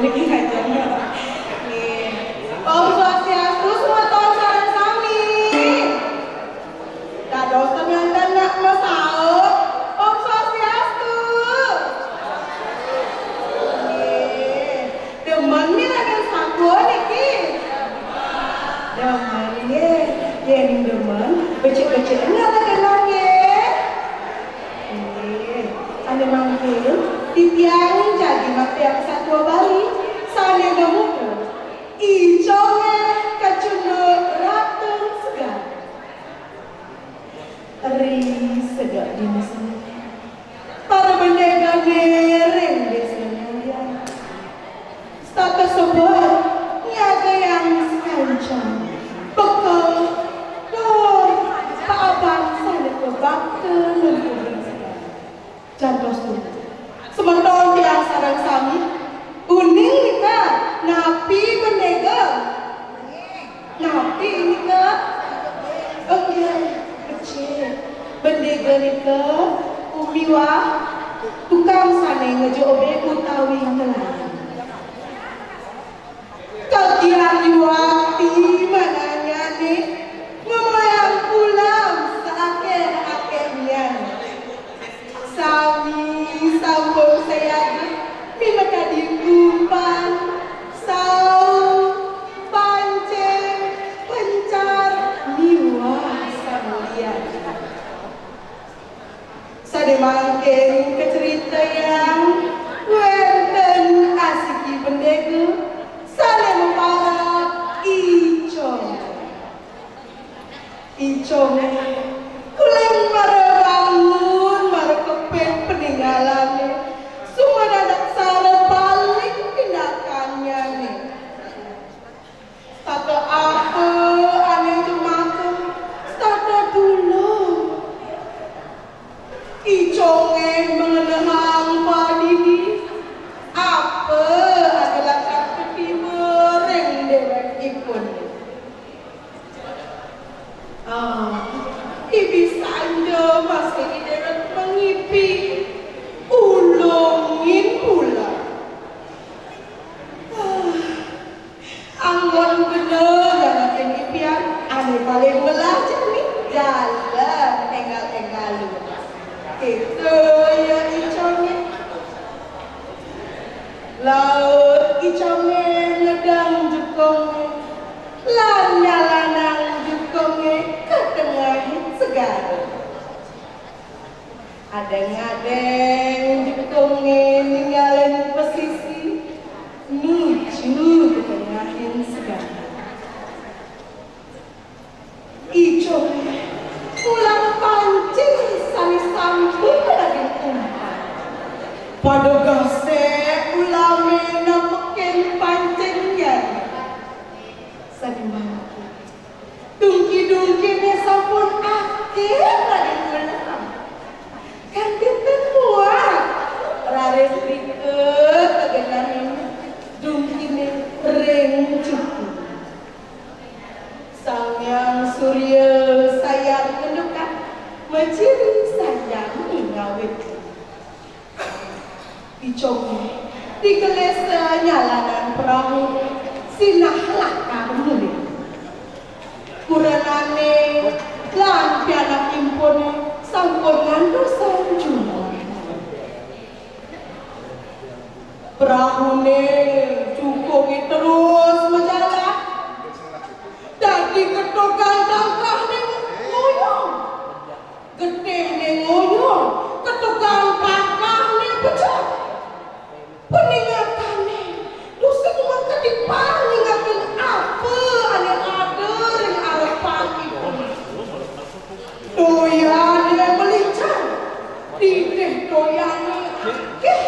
niki aja. Nih. Om Swastiastu sumaton sareng sami. Dados tenan nak masauk. Om Swastiastu. Nih. Demen miragan sampun niki. Demen nggih. Yen demen becik-becik ngalaken nggih. Ane mangkil titiang jadi mati yang satu Bali sane gemuke iconge kacune ratun segar ri segar di mesin para bendega ngereng desanya status sebuah niaga yang sekancang bekal dor paaban sane kebakte lembur jantos tuh sementara yang sarang sami uning nika napi bendega napi nika oke kecil bendega nika umiwa tukang sane ngejobe utawi telan kagian diwakti mananya nih memayang pulang seake-akenya sami sambung saya mimaka diumpan sau pancing pencar miwah samlian sade mangking kecerita yang wenten asiki bendega sale memparak icong kuleng bangun kepen peninggalannya semua dadak sare balik tindakannya nih tata apa aneh cemaka tata dulu iconge mengenang padini apa adalah kaki mereng dewek ipun ibi sanda masih dewek mengipi ulungin pula anggon bener jangan pengipian aneh paling belajar nih jalan tinggal lu itu ya iconge laut iconge ngedang jukongnya lan nyalanang jukongnya ke tengah segala ada ngadeng jukongnya ninggalin posisi nuju ke tengahin segala iconge pulang pancing sani sambung lagi umpan pada gasek ulame namekin pancingnya sani mampu dungki-dungkinya sampun akhir lagi ulang kan tinten muat raris riket kegenahin dungkinya ring cukup sang yang surya sayang mendekat menciri sayang ngawit icongnya dikelesa nyalanan perahu sinahlah kamu kuranane lan pianak impone sampungan dosa cuma perahune cukup terus menjalan dadi ketokan tangkah ning ngoyong getih ning ngoyong ketokan kakah ning pecah peningatane dosa cuma ketipan ningatin apa ane ada ring arep pagi doyan dia melincah titih doyane akeh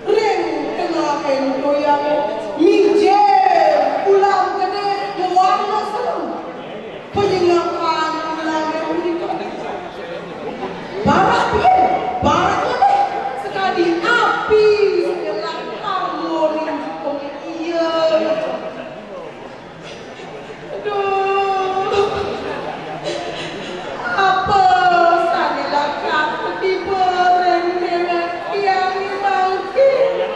ring tengahin doyane mijer ulang gede mewarna serem penyingapan ulangnya barak piye baraknya deh sekali api segelar harmoni iya aduh apa sanilah kata tiba reng dengan yang bangkit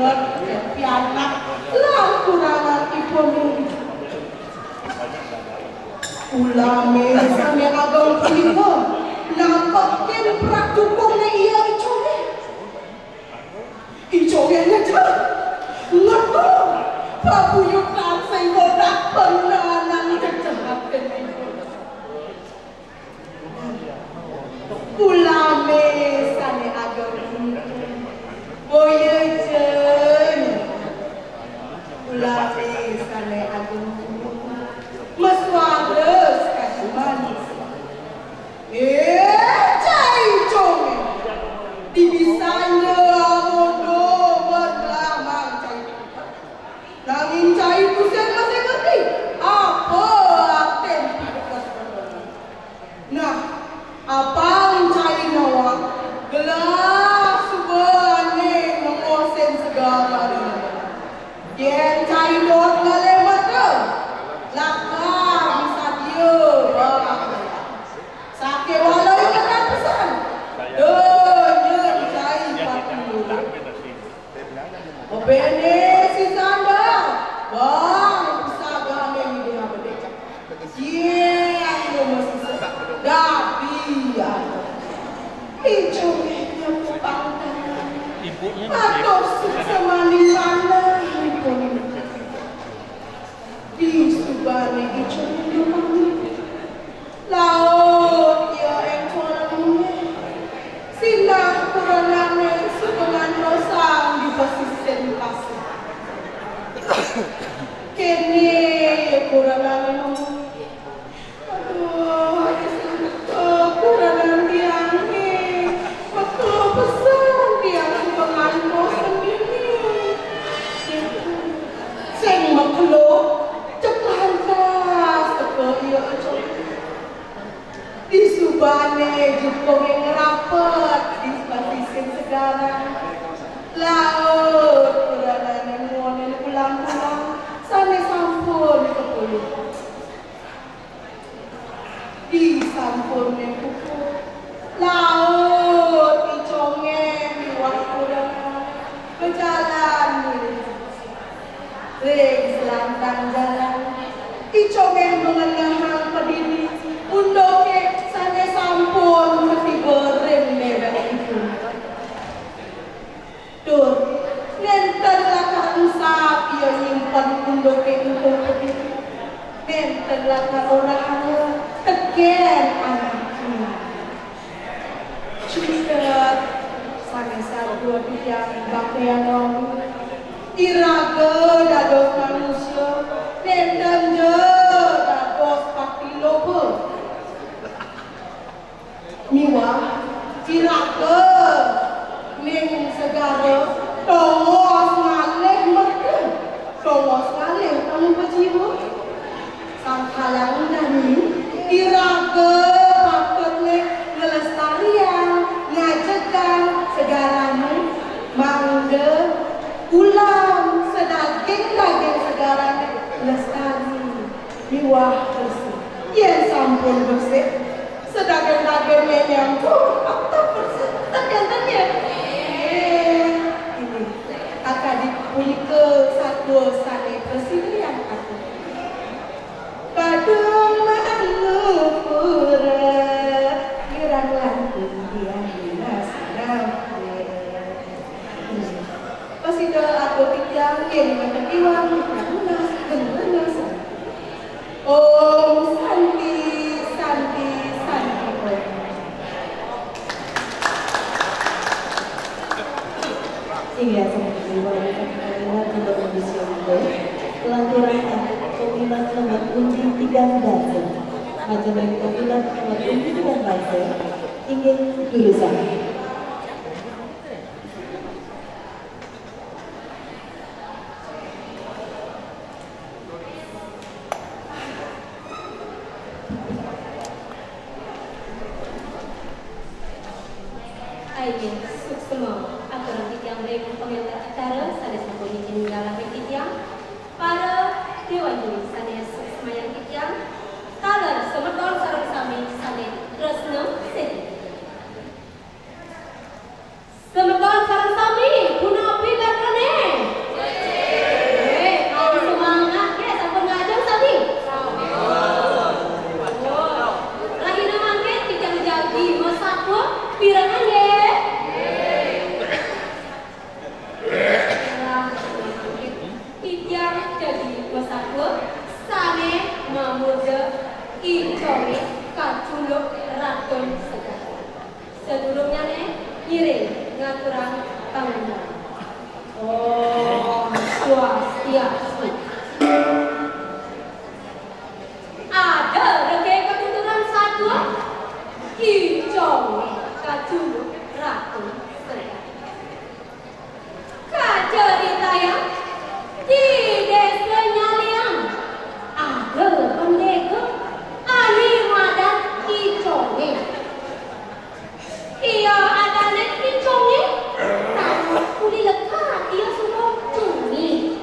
ingat pianak lampuran iponi ulame sane abang kita nampakin prak dukungnya iya icoge aja ngerti pabuyukan sehingga penanan kecelakaan ulame sane abang boye jen ulame sane abang meswares kasih manis cai come dibisanya bodoh berlamang cai nangin cai pusing masih ngerti apa aten nah apa cai nawa gelas subane mengosen segala yen cai dot ngalemat ke lakar bisa dia sakit walau yang kata pesan donya cai patu obene si sanda bang usaha yang dia berdeka yang dia masih tapi ya itu yang kupangkan atau semani mana di subane itu laut ya ekonomi sinar kurangannya sukungan dosang di pesisir pasir kini kurangannya aduh kurangan tiangnya waktu pesan tiang pengantos sendiri sing makhluk cepat ya di subane jukung yang rapet di pasisir sekarang laut kurangan yang ngonen pulang-pulang sana sampun ke puluh di sampun yang kuku laut di congen di wakurangan berjalan reng selantang jalan di congen mengenang pediri undoke sana sampun mesti berem nebak itu tuh nenten lakar usap ia nyimpan undoke untuk pediri nenten lakar orang tegen anaknya cerita sana dua tiang baktian orang iraga dados manusia nenten je dados patilope miwa iraga ning segara tongos ngalih mereka tongos ngalih kamu pejiwa sang halang nani iraga patutnya ngelestarian ngajakan segaranya mangga ulang sedaging-daging segaranya lestari miwah bersih yang sampun bersih sedaging-dagingnya yang tak bersih tergantung ini akan dipuji ke satu sane presiden aku kadung manupura kirang langkung dia dinasana pasida aku tiang yang mentekiwang kamunas gemenas Om Santi Santi Santi Iya, seperti wanita kalimat untuk kondisi itu pelanturan kopilat nomor undi 3 dasa macam kopilat nomor undi 3 dasa ingin jurusan Ayo, semua aturan yang baik pemerintah acara saya sampun izin ngalamin kita para dewan juri saya semayang kita kalau semeton sarung sami saya tresno sedi semeton sarung sami guna pilarane Swastiastu. Ada reke ketuturan satu, hijau kacung ratu serta. Kaceritaya di desa Nyaliang ada pendekar Animadan Kiconge. Ia adalah Kiconge, tapi kuli lekat ia semua cumi.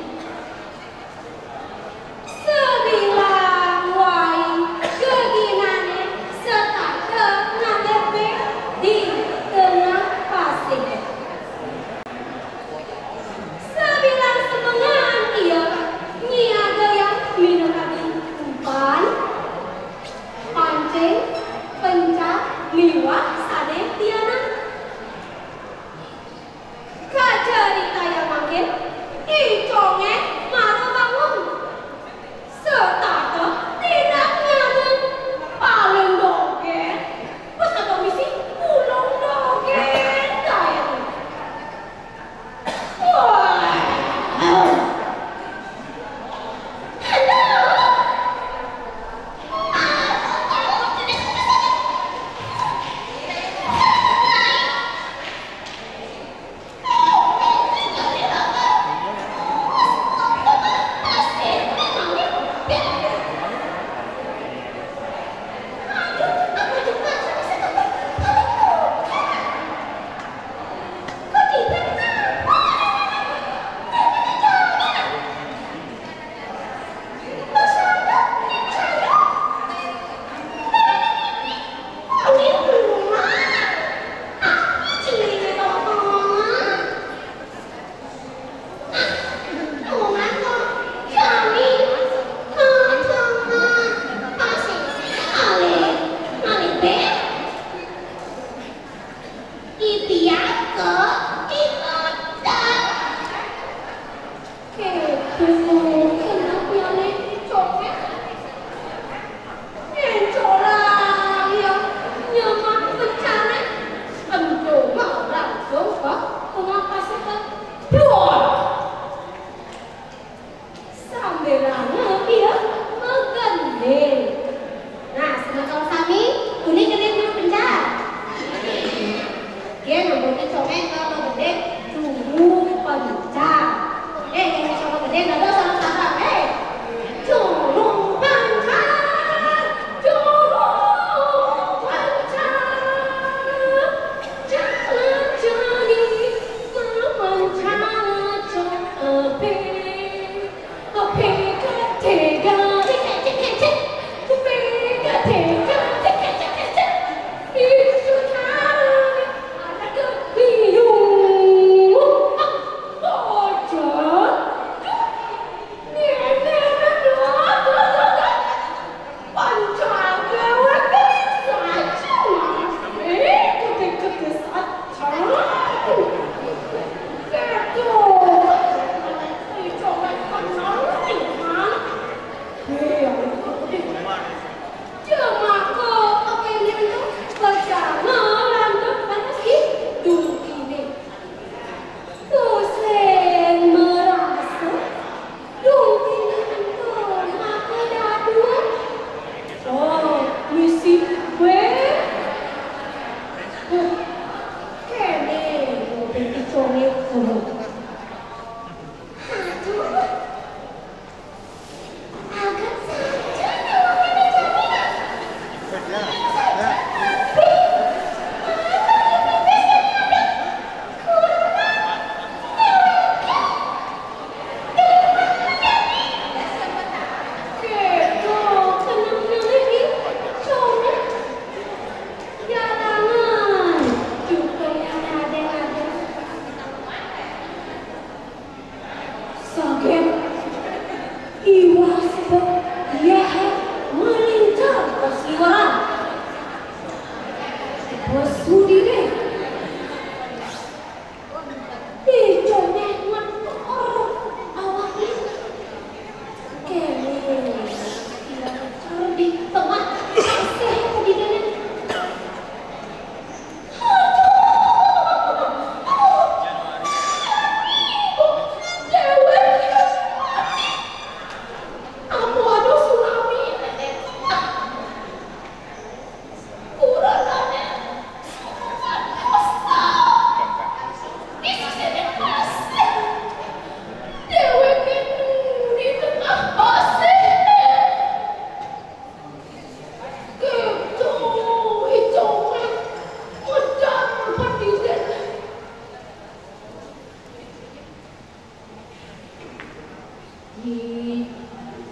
di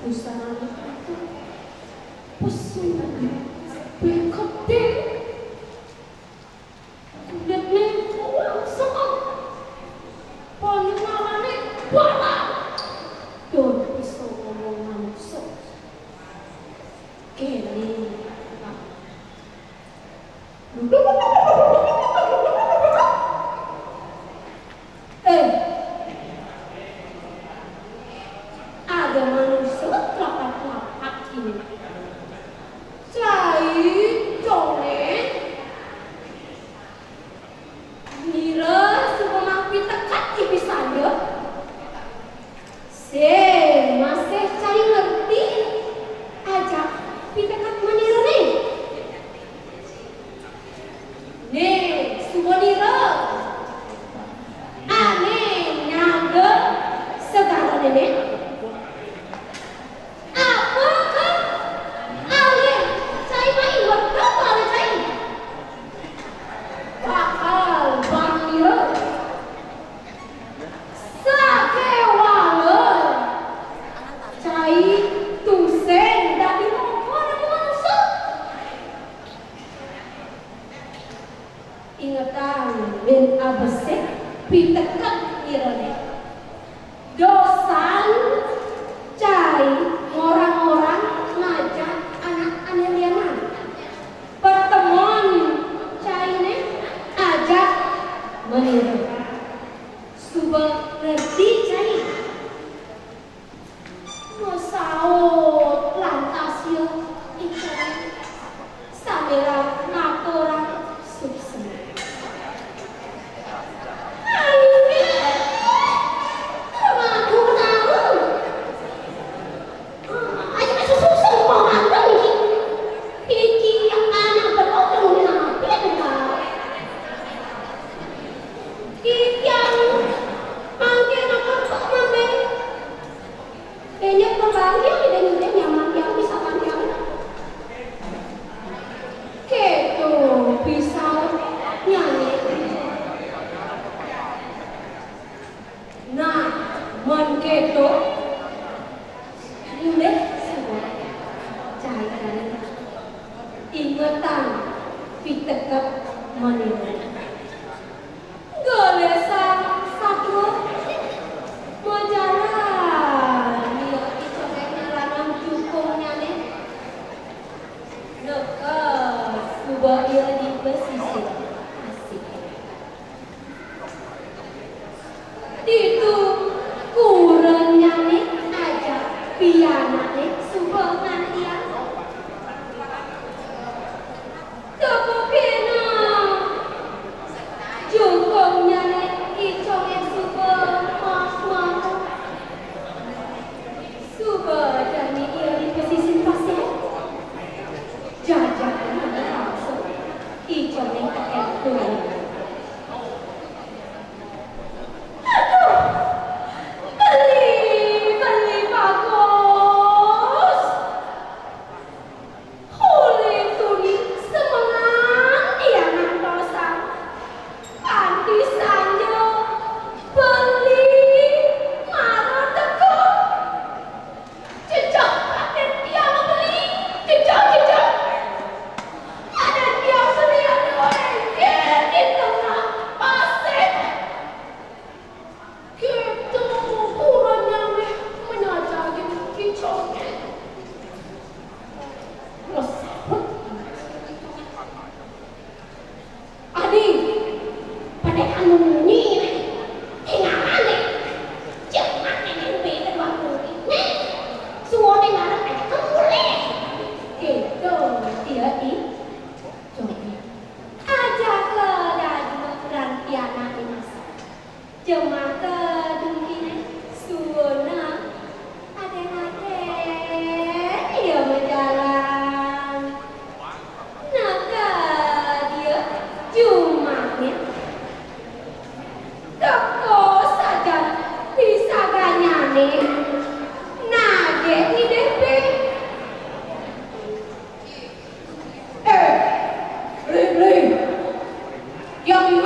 busana itu pesugihan berkode kulit nengkuang sok pengenalannya balak don bisa ngomong manusia kene ada manusia lapak-lapak ini cai conen nira supaya kita kaki bisanya masih cari ngerti aja kita kan menira nih semua nira aneh nyaga segala nenek ingatan ben abesek pitekat irone dosan cai orang-orang ngajak anak aneliana pertemuan cai ne ajak meniru subah ngerti cai mosaut lantas yo ikan samira ngatoran sukses Keto ini sebuah cahaya ingatan pitekat meniru golesan satu majalah dia dicobeknya lanang cukungnya nih dekat subah ia di pesisir asik itu kurangnya nih aja piana nih subah nantian kepokena jukungnya nih icongnya subah mas subah jadi ia di pesisir pasir jajak langsung icongnya kakek tuh Yang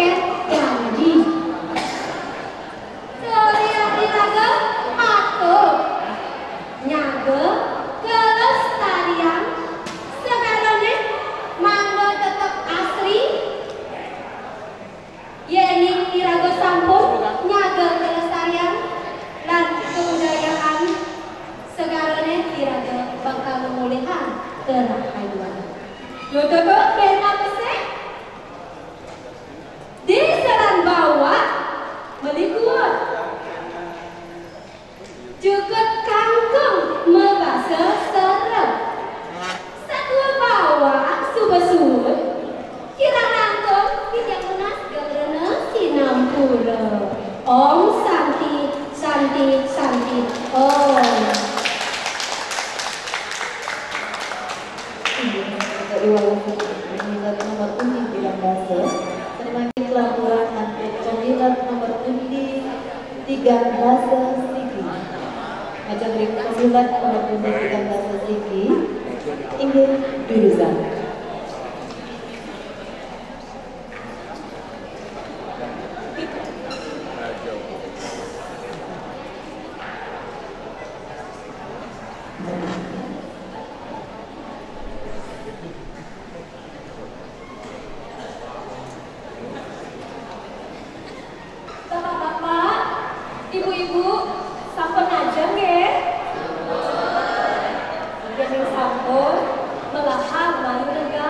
ken janji. Kalian diraga patuh, nyaga kelestarian, sekarangnya mangga tetap asli. Yening diraga sampun nyaga kelestarian dan kebudayaan, sekarangnya diraga bakal pemulihan terhadap Yododo ken apa sih? Di jalan bawah melikuat cukup kangkung membasa serem satu bawah subasud kira nangkung tidak menas gabrana sinampura Om Santi Santi Santi Om. Pemilihan nomor undi bilang bahasa semakin laporan nanti pemilihan nomor undi 13 Sigi macam berikut pemilihan nomor undi 13 Sigi ingin jurusan ibu-ibu sampun aja nggih. Jadi sampun melahap mari lega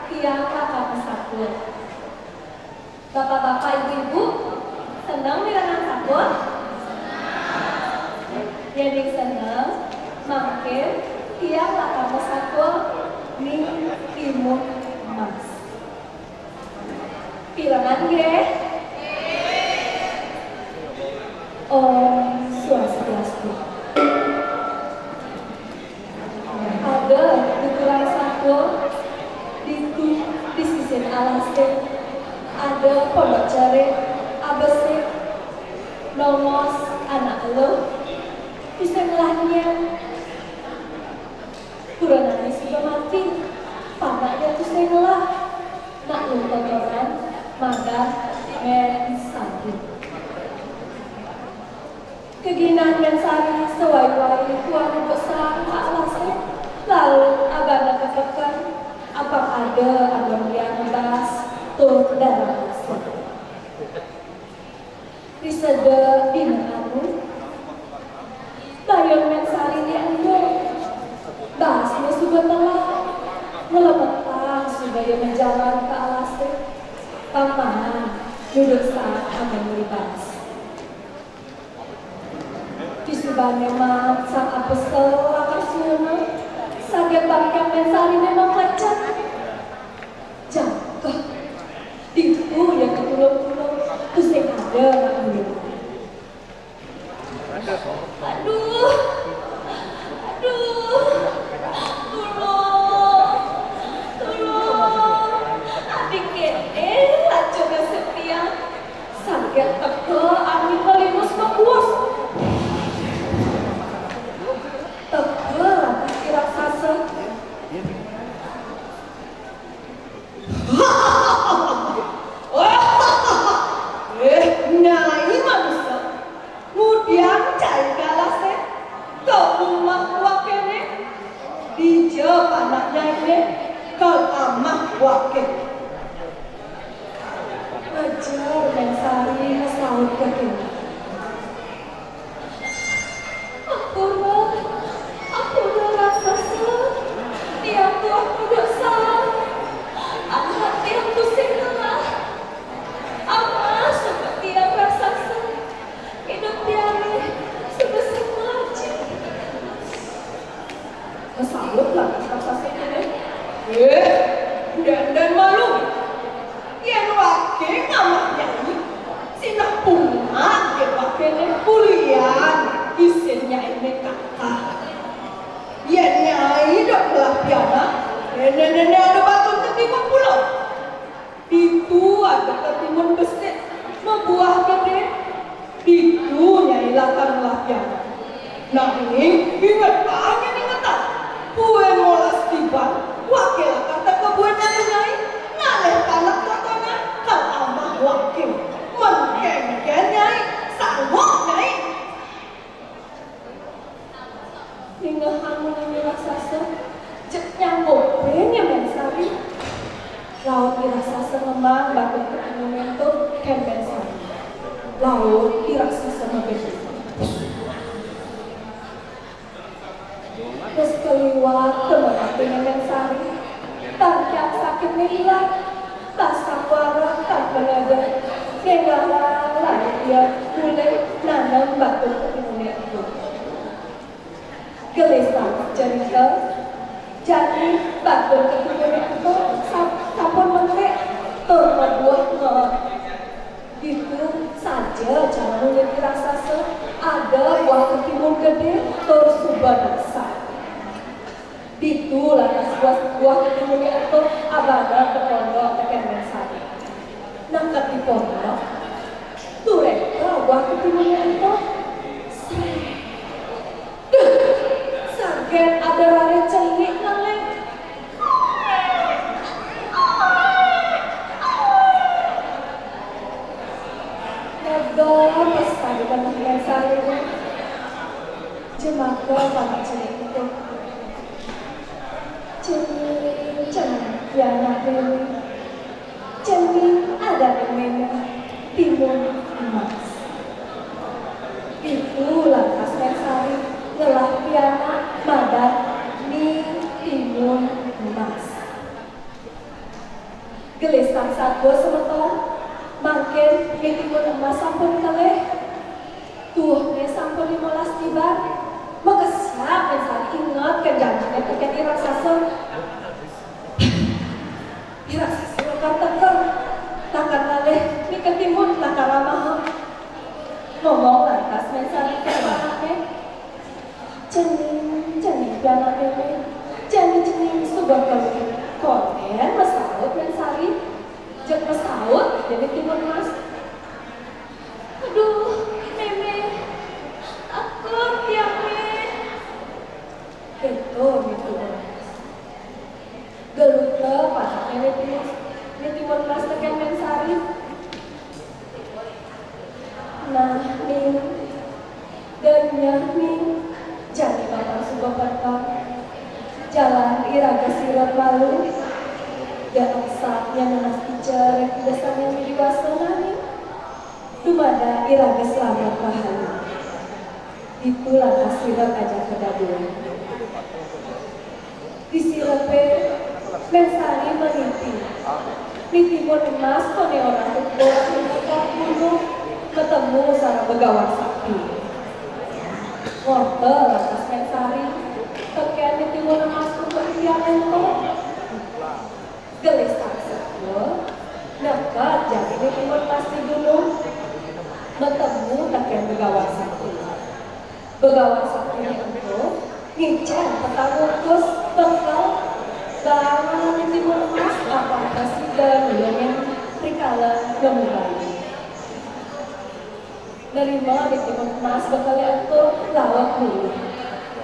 tiang kakak pesakut. Bapak-bapak ibu-ibu senang mirangan sampun? Jadi senang mampir tiang kakak pesakut ning timur mas. Pirangan nggih? Om Swastiastu. Ada ukuran satu di sisi alasnya, ada pondok jari, abesik, nomos anak lo, bisa ngelahnya. Kurangannya sudah mati, panaknya tuh saya ngelah, nak lupa koran, maka men sakit. Keginan dan sari sewai-wai tuan besar alasnya lalu abang kepekan abang ada abang yang ngebas tuh dalam asli disede dinamamu bayang mensari dia endo basnya sudah telah melepetang supaya menjalan ke alasnya paman duduk saat abang libas Disubah memang sang apostol Lakasuna saget bangkang mensari memang lecet jangkah itu yang ketulung-tulung terus yang ada aduh tolong adik kene lacu kesepian saget teko amin melimus membuas tebel raksasa. Nyai manusia, kemudian cai galasnya, rumah wakilnya, dijawab anaknya ini, kal amah wakil. Ajar mensari saut kekini. Aku udah rasa tiap tuh aku dosa anak tiap tuh singelah ama seperti yang rasa hidup tiangnya sebesar melaju kesalut lah rasa ini dan malu yang wakil ngamah nyai sinah pungan yang wakilnya kuliah isinnya ini kakak ya nyai dok belah piana nenek ada batu ketimun pulau itu ada ketimun besit membuah gede itu nyai latar belah piana nah ini ingat banget ingatan kue molas tiban wakil kata kebun nyai ngalih tanah katanya kal amah wakil raksasa memang batu ketemu itu kembensan. Lalu di raksasa memberi. Terus keliwat tempat dengan sari. Tarjak sakitnya hilang. Basah warah tak berada. Negara lain dia mulai nanam batu ketemu itu. Gelisah cerita. Jadi batu ketemu itu sampun mentek terbuat ngot. Itu saja cara menjadi raksasa. Ada buah ketimun gede tersubah dasar. Itulah buah ketimun itu abada terpondok tekan sari. Nangkat di pondok. Tureka buah ketimun itu sakit ada rare celik ngeleng. Ngedol pesan di tekan sari ini. Jemaka pada celik itu. Cenik ya anak dewi. Cenik ada demenya timun emas. Itu lantas Mensari ngelah piana madat mi timun emas. Gelisah satu semeton makin mi timun emas sampun kalih. Tuh sampun 15 tiba. Maka siap Mensari ingat ke janjinya tekan raksasa. Raksasa lokar tekan takkan kalih mi ketimun takkan ramah. Ngomong lantas Mensari ke anaknya. Cening anaknya cening subah kalih. Konen mesaut Mensari. Jek mesaut jadi timun emas. Aduh, Meme, takut ya Me. Itu gitu. Geluta pasaknya timun emas tekan Mensari. Nah, Ming, ganyah Ming, jadi bapak subah pertama. Jalan iraga sirat malu. Gak saatnya menas ijar biasanya miwasa nani. Dumada iraga selamat bahagia. Itulah asirat aja kedaduan. Di sirape Mensari meniti. Timun emas kone orang tukul gunung ketemu sarang begawan sakti. Wortel lantas Mensari tekan timun emas kepercayaan itu. Gelisah sekali, dekat jadi timun emas di gunung. Bertemu tekan begawan sakti. Begawan sakti itu ngincen petang utus bekal bangun timun emas apa sih dan yang trikala memulai. Nerima di timun emas bekal itu lawak dulu.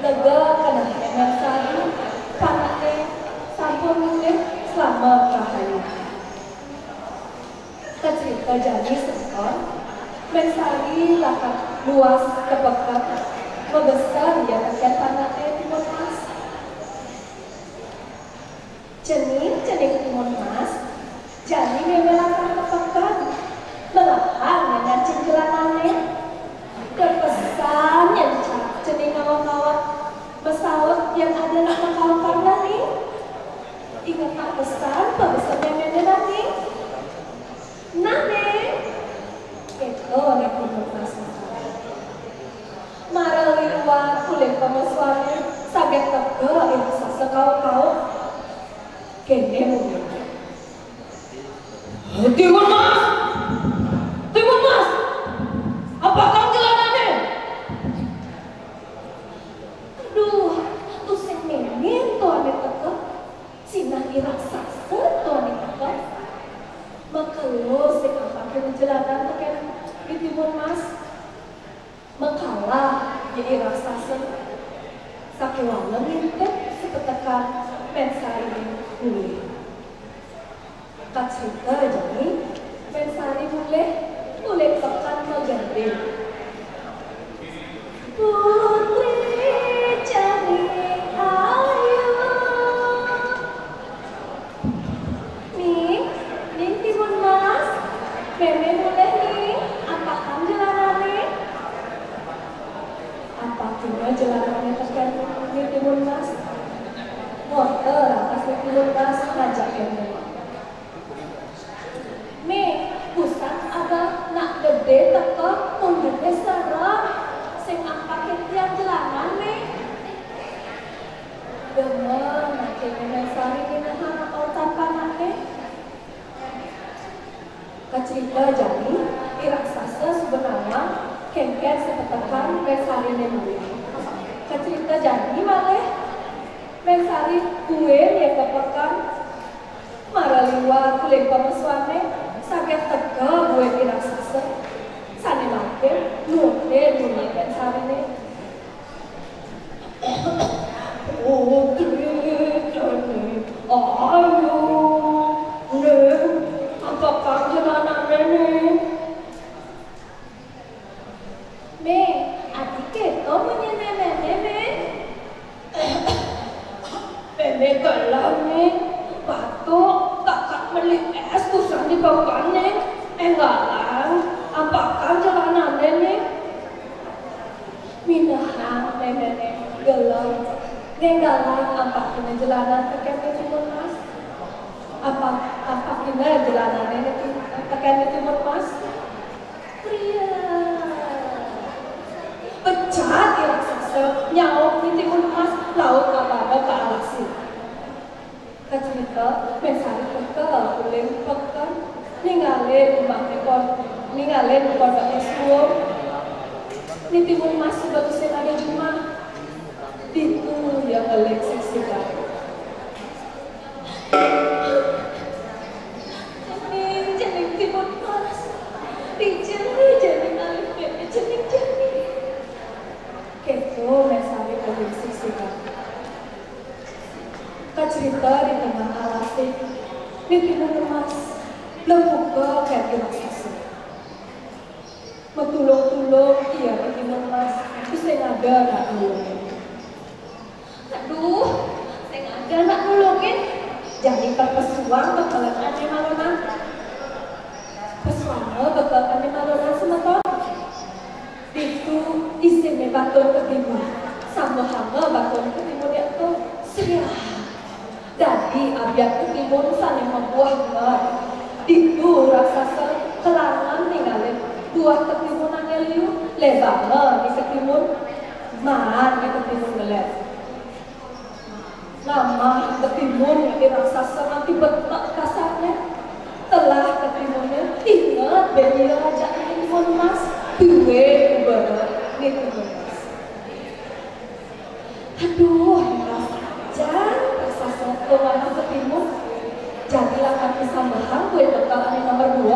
Lega karena Mensari panaknya sampun mulai selama rahayu. Kecerita jadi sekon Mensari lakat luas kepekat membesar ya tekan panaknya timun emas. Cening timun emas jadi memelakan kepekat melahang dengan cengkelanannya. Berpesan yang cening ngawak-ngawak pesawat yang ada nak mengkawal nani. Ingat tak pesan pesan yang ada nani. Nani itu nek timun emas. Marah liwat kulit pemesuannya saget teke itu sekau-kau kene mungkin. Timun emas! Timun emas! Apa kau jelanannya? Aduh, tuh semenin tuh ane teke sinah raksasa tuh ane teke. Maka lo sekapakin jelanan tekan di timun emas. Makalah jadi raksasa. Sakiwalang ngintip sepetekan Mensari mulai. Kat cerita jadi Mensari mulai tekan megade. Putri cari ayu. Nih Mensari minahan atau tapanake kecerita jadi iraksasa sebenarnya kengket sepetekan Mensari nemuya kecerita jadi malah Mensari kue yang kepekan maraliwa kulit pemesuane sakit teka gue iraksasa sane makin nute dunia Mensari ne ayo, apakah jalanan nenek? Me, adik kita punya nenek. Nenek galau nih, batuk, kakak beli es kusam di bawahnya. Galang, apakah jalanan nenek? Minahang nenek galau. Galang apa kena jalanan pakai timur mas? Apa kena jalanan ini pakai timur mas? Pria pecah di raksasa nyawa di timur mas laut apa ke alasi. Kecerita Mensari peka boleh pekan ninggalin rumah rekor ninggalin rekor ekspor di timur mas sudah usai ada rumah. Itu yang Alexis suka. Jening timur mas, jadi alif jening. Keto Mensari Alexis suka. Kecerita di tengah alasi, di timur mas, lembuka kayak raksasa. Metulung-tulung iya di timur mas, bisa ada nak dulu. Aduh, saya nggak ada nak nolongin. Jadi pesuang bakalan ane malonan. Pesuang bakal ane malonan semeton. Itu istimewa baton ke timur. Sama hama baton ke timur itu seria. Jadi abiak ke timur sana membuahnya. Itu raksasa kelangan tinggalin. Buah ke timur nangeliu lebar di ke timur. Man di ke timur ngelet. Nama ketimun yang raksasa nanti betak kasarnya telah ketimurnya ingat bagi raja ini mas duwe ubar ini mas aduh raksasa kemana ketimur jadilah kaki sambahan gue bekalannya nomor 2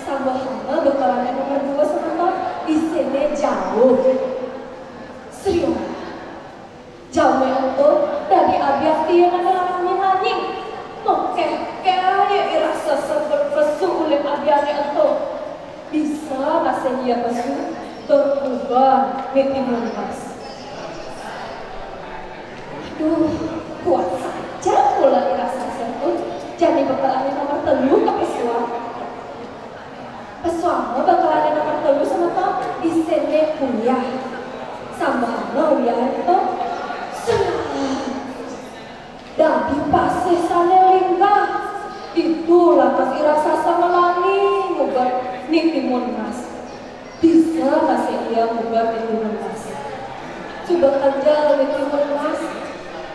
sambahannya bekalannya nomor 2 sebentar isinya jauh serius jauh itu dari abiati yang ada angin mengkekeh ya raksasa berpesu oleh abiati itu bisa masih dia pesu terubah di timur mas. Aduh, kuat saja pula raksasa itu jadi bakalannya nomor 3 ke pesuang. Pesuangnya bakalannya nomor 3 sama tau isinya kuliah sama ya itu dari pasir sana lingkah itu lantas raksasa melangi mugar di timur mas bisa masih dia mugar di timur mas coba aja di timur mas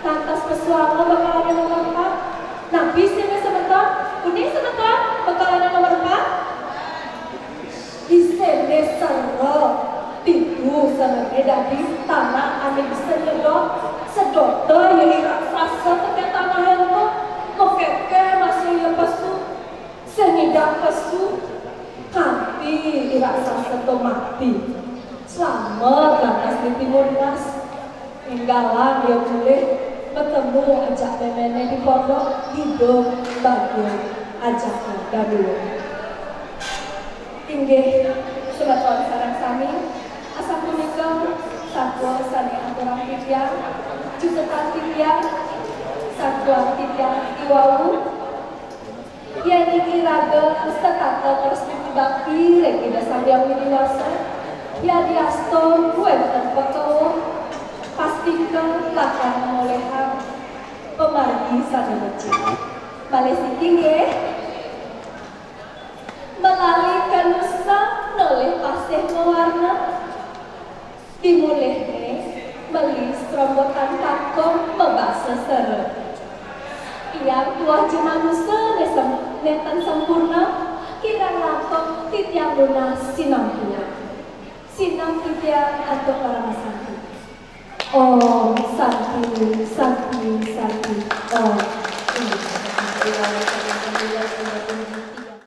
lantas pesuara bakalan nomor 4 nah bisnya sebentar kuning sebentar bakalan nomor 4 bisnya serok itu sebenarnya dari tanah amin bisa sedot yang raksasa tekan tanah itu mokeke masih ya pesu sengidak pesu kanti raksasa itu mati selamat lantas di timur mas tinggalan dia boleh bertemu ajak nenek di pondok hidup bagus ajaknya dulu tinggi sebaton sarang sami asam punika satwa sani aturan tibiang jutaan tibiang satwa tibiang iwawu ia niki raga setata terus ditibaki lagi dasar yang dewasa ia diaston gue terpotong pastikan lakan mengolehan pemargi sani becik Malaysia tinggi melalui kanusa noleh pasih mewarna dimulihnya beli serombotan kakong membahasa seret. Yang tua jemanusa netan sempurna, kira lampok titiang lunas sinampunya. Sinam titiang atau orang sakit. Oh, sakit, sakit, sakit, oh.